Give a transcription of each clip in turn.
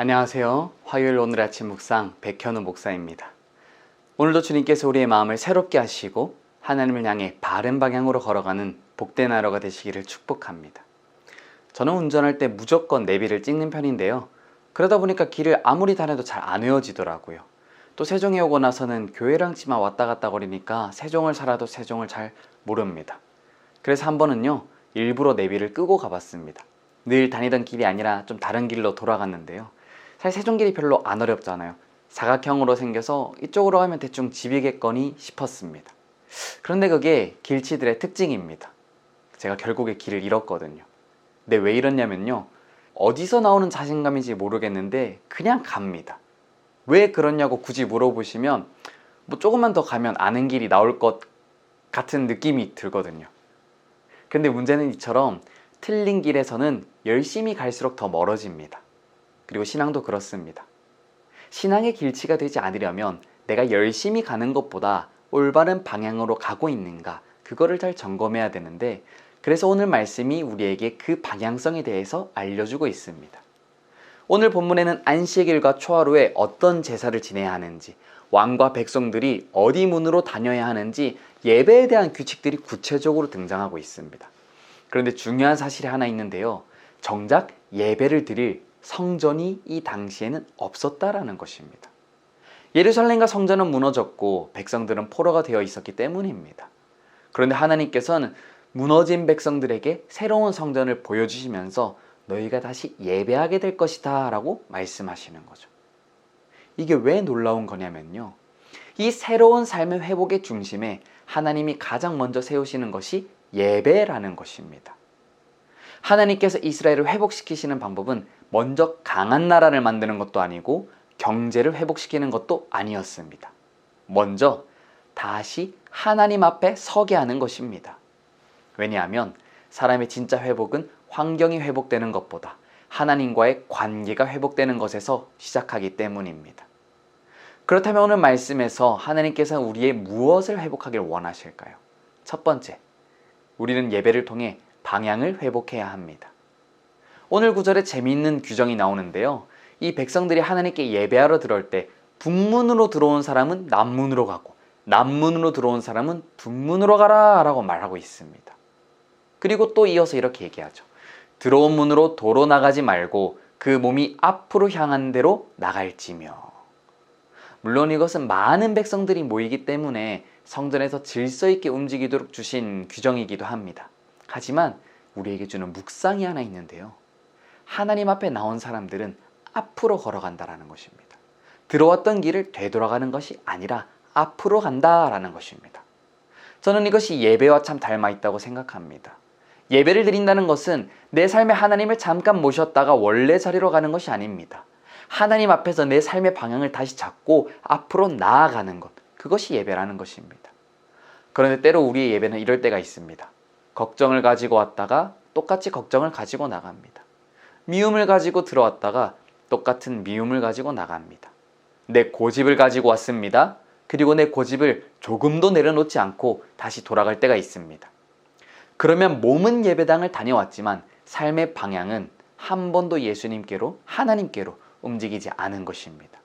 안녕하세요. 화요일 오늘 아침 묵상 백현우 목사입니다. 오늘도 주님께서 우리의 마음을 새롭게 하시고 하나님을 향해 바른 방향으로 걸어가는 복된 하루가 되시기를 축복합니다. 저는 운전할 때 무조건 내비를 찍는 편인데요. 그러다 보니까 길을 아무리 다녀도 잘 안 외워지더라고요. 또 세종에 오고 나서는 교회랑 집만 왔다 갔다 거리니까 세종을 살아도 세종을 잘 모릅니다. 그래서 한 번은요, 일부러 내비를 끄고 가봤습니다. 늘 다니던 길이 아니라 좀 다른 길로 돌아갔는데요. 사실 세종길이 별로 안 어렵잖아요. 사각형으로 생겨서 이쪽으로 가면 대충 집이겠거니 싶었습니다. 그런데 그게 길치들의 특징입니다. 제가 결국에 길을 잃었거든요. 근데 왜 이러냐면요, 어디서 나오는 자신감인지 모르겠는데 그냥 갑니다. 왜 그러냐고 굳이 물어보시면 뭐 조금만 더 가면 아는 길이 나올 것 같은 느낌이 들거든요. 근데 문제는 이처럼 틀린 길에서는 열심히 갈수록 더 멀어집니다. 그리고 신앙도 그렇습니다. 신앙의 길치가 되지 않으려면 내가 열심히 가는 것보다 올바른 방향으로 가고 있는가, 그거를 잘 점검해야 되는데, 그래서 오늘 말씀이 우리에게 그 방향성에 대해서 알려주고 있습니다. 오늘 본문에는 안식일과 초하루에 어떤 제사를 지내야 하는지, 왕과 백성들이 어디 문으로 다녀야 하는지, 예배에 대한 규칙들이 구체적으로 등장하고 있습니다. 그런데 중요한 사실이 하나 있는데요. 정작 예배를 드릴 성전이 이 당시에는 없었다라는 것입니다. 예루살렘과 성전은 무너졌고 백성들은 포로가 되어 있었기 때문입니다. 그런데 하나님께서는 무너진 백성들에게 새로운 성전을 보여주시면서 너희가 다시 예배하게 될 것이다 라고 말씀하시는 거죠. 이게 왜 놀라운 거냐면요, 이 새로운 삶의 회복의 중심에 하나님이 가장 먼저 세우시는 것이 예배라는 것입니다. 하나님께서 이스라엘을 회복시키시는 방법은 먼저 강한 나라를 만드는 것도 아니고 경제를 회복시키는 것도 아니었습니다. 먼저 다시 하나님 앞에 서게 하는 것입니다. 왜냐하면 사람의 진짜 회복은 환경이 회복되는 것보다 하나님과의 관계가 회복되는 것에서 시작하기 때문입니다. 그렇다면 오늘 말씀에서 하나님께서 우리의 무엇을 회복하길 원하실까요? 첫 번째, 우리는 예배를 통해 방향을 회복해야 합니다. 오늘 구절에 재미있는 규정이 나오는데요. 이 백성들이 하나님께 예배하러 들어올 때 북문으로 들어온 사람은 남문으로 가고 남문으로 들어온 사람은 북문으로 가라 라고 말하고 있습니다. 그리고 또 이어서 이렇게 얘기하죠. 들어온 문으로 도로 나가지 말고 그 몸이 앞으로 향한 대로 나갈지며. 물론 이것은 많은 백성들이 모이기 때문에 성전에서 질서 있게 움직이도록 주신 규정이기도 합니다. 하지만 우리에게 주는 묵상이 하나 있는데요. 하나님 앞에 나온 사람들은 앞으로 걸어간다라는 것입니다. 들어왔던 길을 되돌아가는 것이 아니라 앞으로 간다라는 것입니다. 저는 이것이 예배와 참 닮아 있다고 생각합니다. 예배를 드린다는 것은 내 삶에 하나님을 잠깐 모셨다가 원래 자리로 가는 것이 아닙니다. 하나님 앞에서 내 삶의 방향을 다시 잡고 앞으로 나아가는 것, 그것이 예배라는 것입니다. 그런데 때로 우리의 예배는 이럴 때가 있습니다. 걱정을 가지고 왔다가 똑같이 걱정을 가지고 나갑니다. 미움을 가지고 들어왔다가 똑같은 미움을 가지고 나갑니다. 내 고집을 가지고 왔습니다. 그리고 내 고집을 조금도 내려놓지 않고 다시 돌아갈 때가 있습니다. 그러면 몸은 예배당을 다녀왔지만 삶의 방향은 한 번도 예수님께로, 하나님께로 움직이지 않은 것입니다.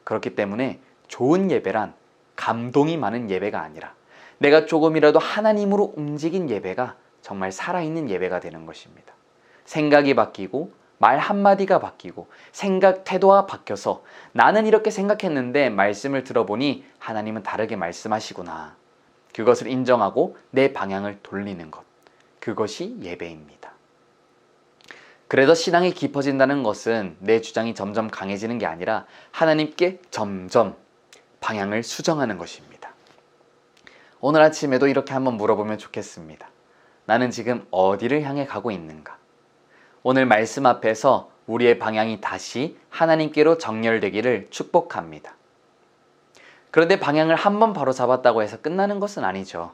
그렇기 때문에 좋은 예배란 감동이 많은 예배가 아니라 내가 조금이라도 하나님으로 움직인 예배가 정말 살아있는 예배가 되는 것입니다. 생각이 바뀌고 말 한마디가 바뀌고 생각 태도가 바뀌어서 나는 이렇게 생각했는데 말씀을 들어보니 하나님은 다르게 말씀하시구나. 그것을 인정하고 내 방향을 돌리는 것. 그것이 예배입니다. 그래서 신앙이 깊어진다는 것은 내 주장이 점점 강해지는 게 아니라 하나님께 점점 방향을 수정하는 것입니다. 오늘 아침에도 이렇게 한번 물어보면 좋겠습니다. 나는 지금 어디를 향해 가고 있는가? 오늘 말씀 앞에서 우리의 방향이 다시 하나님께로 정렬되기를 축복합니다. 그런데 방향을 한번 바로 잡았다고 해서 끝나는 것은 아니죠.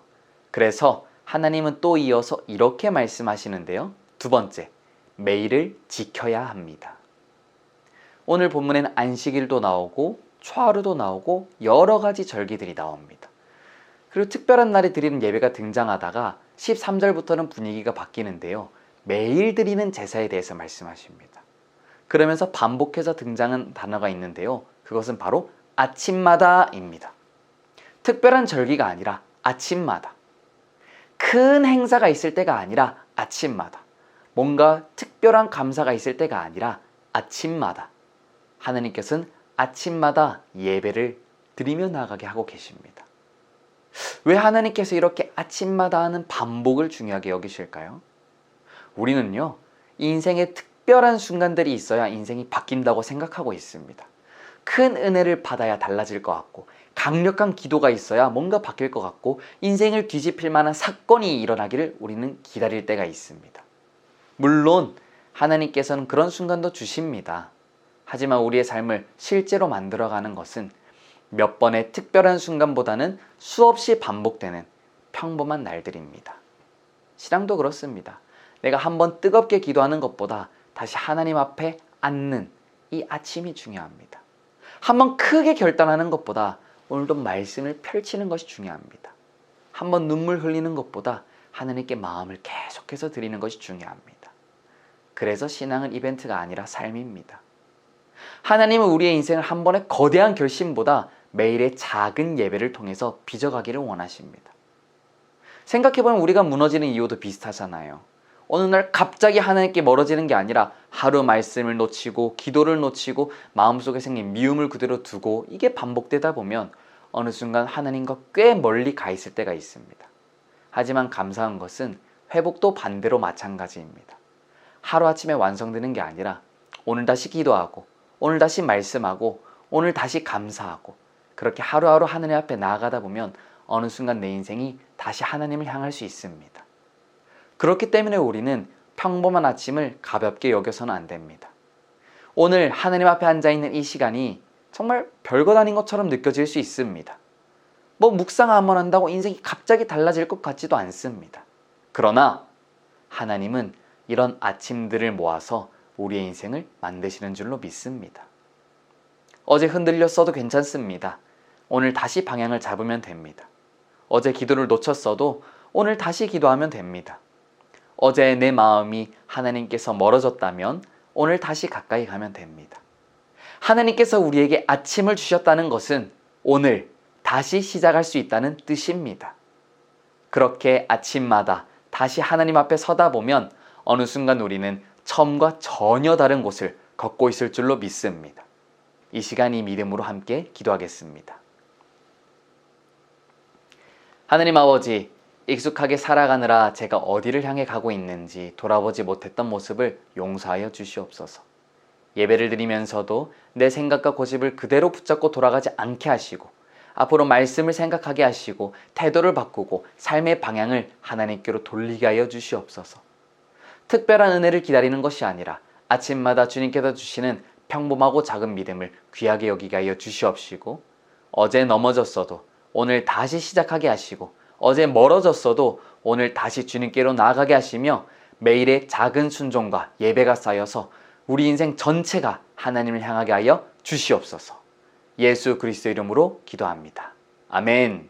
그래서 하나님은 또 이어서 이렇게 말씀하시는데요. 두 번째, 매일을 지켜야 합니다. 오늘 본문에는 안식일도 나오고 초하루도 나오고 여러 가지 절기들이 나옵니다. 그리고 특별한 날에 드리는 예배가 등장하다가 13절부터는 분위기가 바뀌는데요. 매일 드리는 제사에 대해서 말씀하십니다. 그러면서 반복해서 등장한 단어가 있는데요. 그것은 바로 아침마다입니다. 특별한 절기가 아니라 아침마다. 큰 행사가 있을 때가 아니라 아침마다. 뭔가 특별한 감사가 있을 때가 아니라 아침마다. 하나님께서는 아침마다 예배를 드리며 나아가게 하고 계십니다. 왜 하나님께서 이렇게 아침마다 하는 반복을 중요하게 여기실까요? 우리는요, 인생에 특별한 순간들이 있어야 인생이 바뀐다고 생각하고 있습니다. 큰 은혜를 받아야 달라질 것 같고, 강력한 기도가 있어야 뭔가 바뀔 것 같고, 인생을 뒤집힐 만한 사건이 일어나기를 우리는 기다릴 때가 있습니다. 물론 하나님께서는 그런 순간도 주십니다. 하지만 우리의 삶을 실제로 만들어가는 것은 몇 번의 특별한 순간보다는 수없이 반복되는 평범한 날들입니다. 신앙도 그렇습니다. 내가 한번 뜨겁게 기도하는 것보다 다시 하나님 앞에 앉는 이 아침이 중요합니다. 한번 크게 결단하는 것보다 오늘도 말씀을 펼치는 것이 중요합니다. 한번 눈물 흘리는 것보다 하나님께 마음을 계속해서 드리는 것이 중요합니다. 그래서 신앙은 이벤트가 아니라 삶입니다. 하나님은 우리의 인생을 한 번의 거대한 결심보다 매일의 작은 예배를 통해서 빚어가기를 원하십니다. 생각해보면 우리가 무너지는 이유도 비슷하잖아요. 어느 날 갑자기 하나님께 멀어지는 게 아니라 하루 말씀을 놓치고 기도를 놓치고 마음속에 생긴 미움을 그대로 두고 이게 반복되다 보면 어느 순간 하나님과 꽤 멀리 가 있을 때가 있습니다. 하지만 감사한 것은 회복도 반대로 마찬가지입니다. 하루아침에 완성되는 게 아니라 오늘 다시 기도하고 오늘 다시 말씀하고 오늘 다시 감사하고 그렇게 하루하루 하나님 앞에 나아가다 보면 어느 순간 내 인생이 다시 하나님을 향할 수 있습니다. 그렇기 때문에 우리는 평범한 아침을 가볍게 여겨서는 안 됩니다. 오늘 하나님 앞에 앉아있는 이 시간이 정말 별것 아닌 것처럼 느껴질 수 있습니다. 묵상 한번 한다고 인생이 갑자기 달라질 것 같지도 않습니다. 그러나 하나님은 이런 아침들을 모아서 우리의 인생을 만드시는 줄로 믿습니다. 어제 흔들렸어도 괜찮습니다. 오늘 다시 방향을 잡으면 됩니다. 어제 기도를 놓쳤어도 오늘 다시 기도하면 됩니다. 어제 내 마음이 하나님께서 멀어졌다면 오늘 다시 가까이 가면 됩니다. 하나님께서 우리에게 아침을 주셨다는 것은 오늘 다시 시작할 수 있다는 뜻입니다. 그렇게 아침마다 다시 하나님 앞에 서다 보면 어느 순간 우리는 처음과 전혀 다른 곳을 걷고 있을 줄로 믿습니다. 이 시간 이 믿음으로 함께 기도하겠습니다. 하나님 아버지, 익숙하게 살아가느라 제가 어디를 향해 가고 있는지 돌아보지 못했던 모습을 용서하여 주시옵소서. 예배를 드리면서도 내 생각과 고집을 그대로 붙잡고 돌아가지 않게 하시고 앞으로 말씀을 생각하게 하시고 태도를 바꾸고 삶의 방향을 하나님께로 돌리게 하여 주시옵소서. 특별한 은혜를 기다리는 것이 아니라 아침마다 주님께서 주시는 평범하고 작은 믿음을 귀하게 여기게 하여 주시옵시고 어제 넘어졌어도 오늘 다시 시작하게 하시고 어제 멀어졌어도 오늘 다시 주님께로 나아가게 하시며 매일의 작은 순종과 예배가 쌓여서 우리 인생 전체가 하나님을 향하게 하여 주시옵소서. 예수 그리스도 이름으로 기도합니다. 아멘.